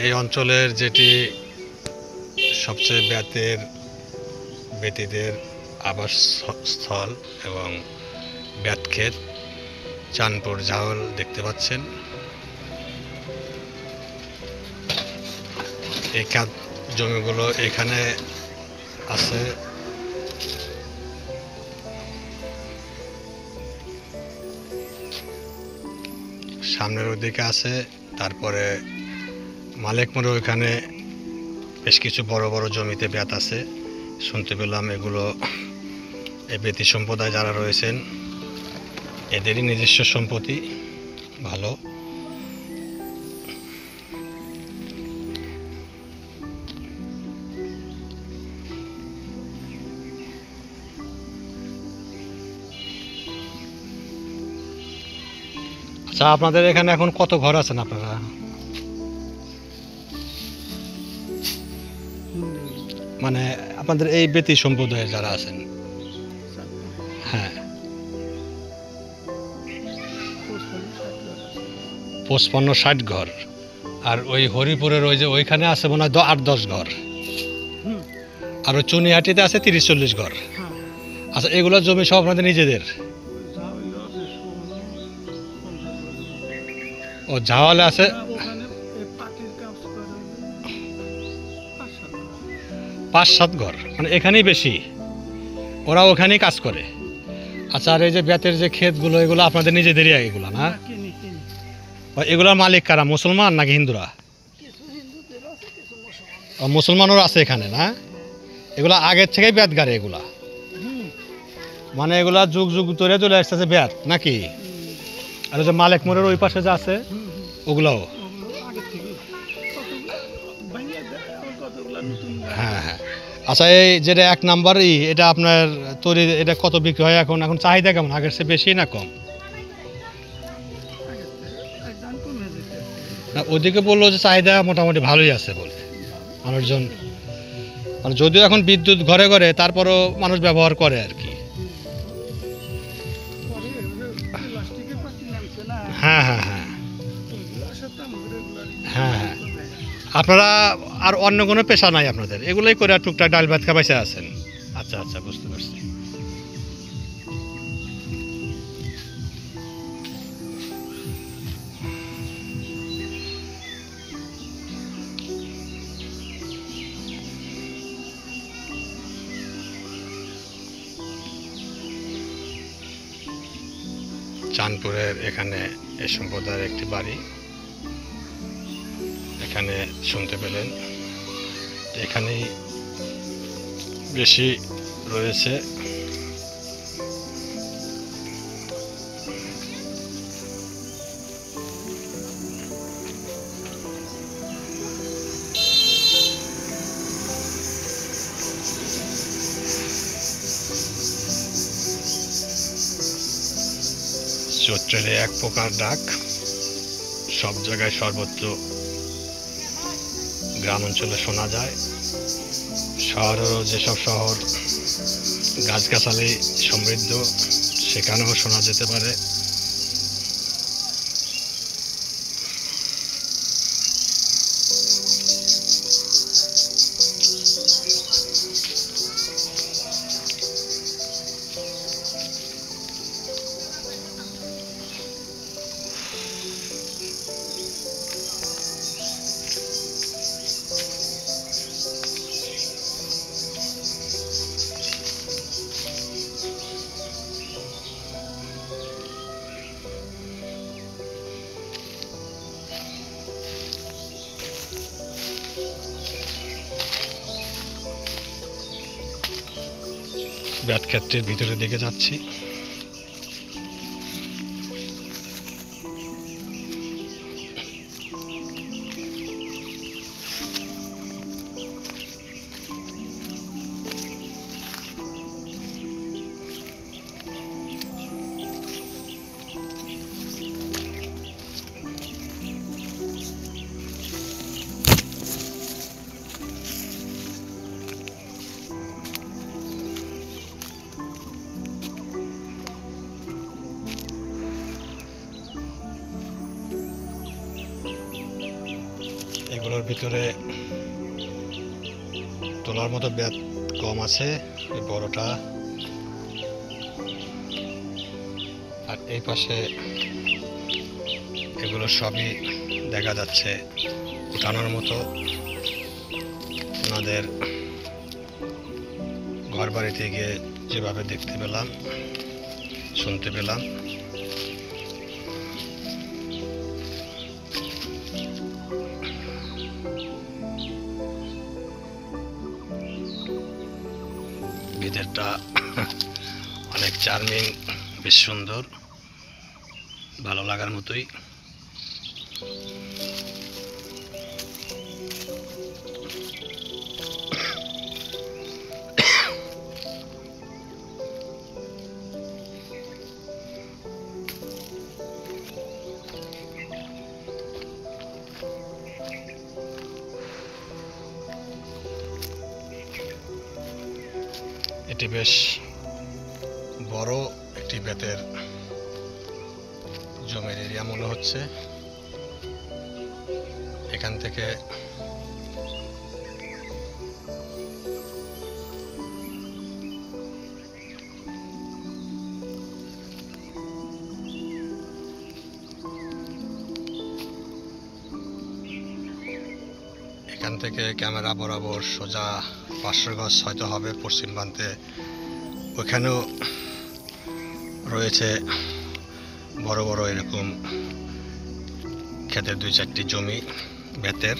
এই অঞ্চলের যেটি সবচেয়ে ব্যতীতের আবাসস্থল এবং ব্যাতক্ষেত চাঁদপুর জাওল দেখতে পাচ্ছেন। এই খাত জমিগুলো এখানে আছে। সামনের ওদিকে আছে, তারপরে মালিক মোড়ে ওইখানে বেশ কিছু বড় বড় জমিতে ব্যাত আছে। শুনতে পেলাম এগুলো এই বেতি সম্প্রদায় যারা রয়েছেন এদেরই নিজস্ব সম্পত্তি। ভালো। আচ্ছা, আপনাদের এখানে এখন কত ঘর আছেন আপনারা? মানে আপনাদের এই বেতি সম্প্রদায়ে যারা আছেন? হ্যাঁ, 55-60 ঘর। আর ওই হরিপুরের ওই যে ওইখানে আছে মনে হয় 8-10 ঘর। আর ওই চুনিহাটিতে আছে 30-40 ঘর। আচ্ছা, এগুলো জমি সব আপনাদের নিজেদের? ও ঝাওয়ালে আছে 5-7 ঘর, মানে এখানেই বেশি, ওরা ওখানেই কাজ করে। আচ্ছা, আর এই যে বেতের যে ক্ষেতগুলো এগুলো আপনাদের নিজেদেরই এগুলো না? এগুলোর মালিক কারা, মুসলমান নাকি হিন্দুরা? মুসলমানও আছে এখানে না? এগুলা আগের থেকেই বেত গাড়ে এগুলা, মানে এগুলা যুগ যুগ ধরে চলে আসতেছে বেত নাকি? আর যে মালিক মোড়ের ওই পাশে যে আছে ওগুলাও? হ্যাঁ হ্যাঁ। আচ্ছা, এই যেটা 1 নাম্বার এটা আপনার তৈরি, এটা কত বিক্রি হয় এখন? এখন চাহিদা কেমন, আগের চেয়ে বেশি না কম? না, ওদিকে বললো যে চাহিদা মোটামুটি ভালোই আছে বলে মানুষজন, মানে যদিও এখন বিদ্যুৎ ঘরে ঘরে তারপরও মানুষ ব্যবহার করে আর কি। হ্যাঁ হ্যাঁ হ্যাঁ হ্যাঁ হ্যাঁ। আপনারা আর অন্য কোনো পেশা নাই আপনাদের, এগুলোই করে টুকটাক ডাল ভাত খাবাইছে আছেন? আচ্ছা আচ্ছা, বুঝতে পারছি। চাঁদপুরের এখানে এই সম্প্রদায়ের একটি বাড়ি এখানে শুনতে পেলেন, এখানেই বেশি রয়েছে। চৈত্রের এক প্রকার ডাক সব জায়গায় সর্বত্র গ্রাম অঞ্চলে শোনা যায়। শহরেরও যেসব শহর গাছগাছালি সমৃদ্ধ সেখানেও শোনা যেতে পারে। ব্যাট ক্ষেত্রের ভিতরের দিকে যাচ্ছি। ভিতরে তোলার মতো বেত কম আছে, এই বড়টা। আর এই পাশে এগুলো সবই দেখা যাচ্ছে উঠানোর মতো। ওনাদের ঘর বাড়িতে গিয়ে যেভাবে দেখতে পেলাম, শুনতে পেলাম, ভিতরটা অনেক চার্মিং, বেশ সুন্দর, ভালো লাগার মতোই। এটি বেশ বড় একটি বেতের জমির এরিয়া মনে হচ্ছে। এখান থেকে ক্যামেরা বরাবর সোজা 500 গজ হয়তো হবে পশ্চিম প্রান্তে। ওখানেও রয়েছে বড় বড় এরকম ক্ষেতের 2-4টি জমি বেতের।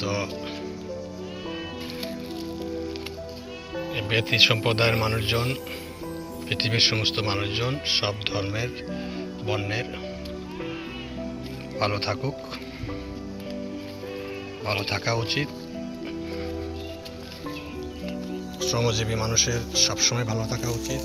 তো এই বেতি সম্প্রদায়ের মানুষজন, পৃথিবীর সমস্ত মানুষজন, সব ধর্মের বর্ণের ভালো থাকুক, ভালো থাকা উচিত। শ্রমজীবী মানুষের সবসময় ভালো থাকা উচিত।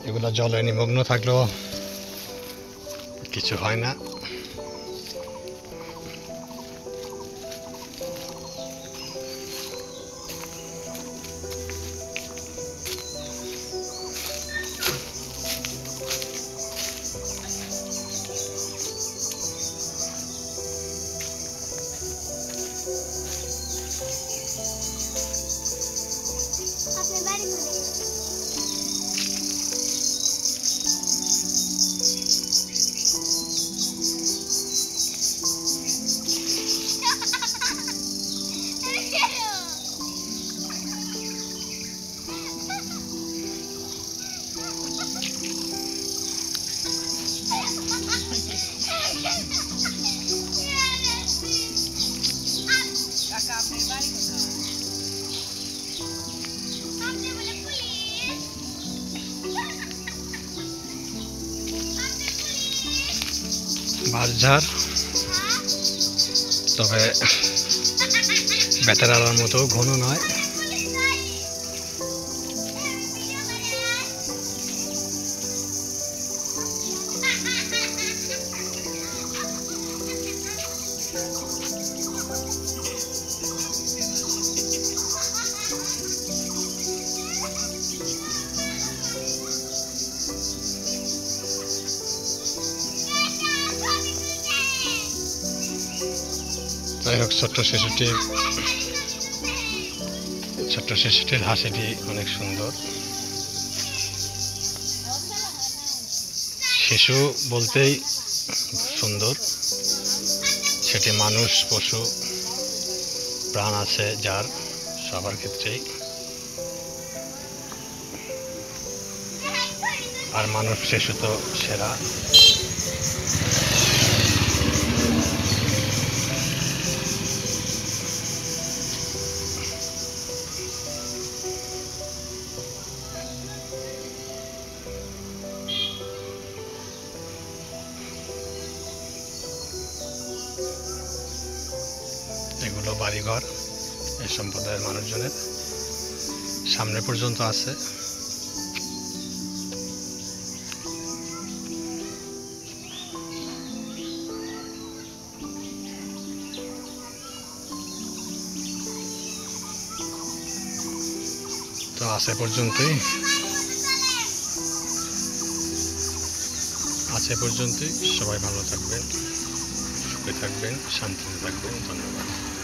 এগুলা জলে নিমগ্ন থাকলেও কিছু হয় না। বাঁশঝাড়, তবে বেতের আলার মতো ঘন নয়। যাই হোক, ছোট্ট শিশুটির হাসিটি অনেক সুন্দর। শিশু বলতেই সুন্দর, সেটি মানুষ, পশু, প্রাণ আছে যার, সবার ক্ষেত্রেই। আর মানুষ শিশু তো সেরা। হলো বাড়িঘর এই সম্প্রদায়ের মানুষজনের সামনে পর্যন্ত আছে। তো আছে পর্যন্তই, সবাই ভালো থাকবেন, সুখে থাকবেন, শান্তিতে থাকবেন। ধন্যবাদ।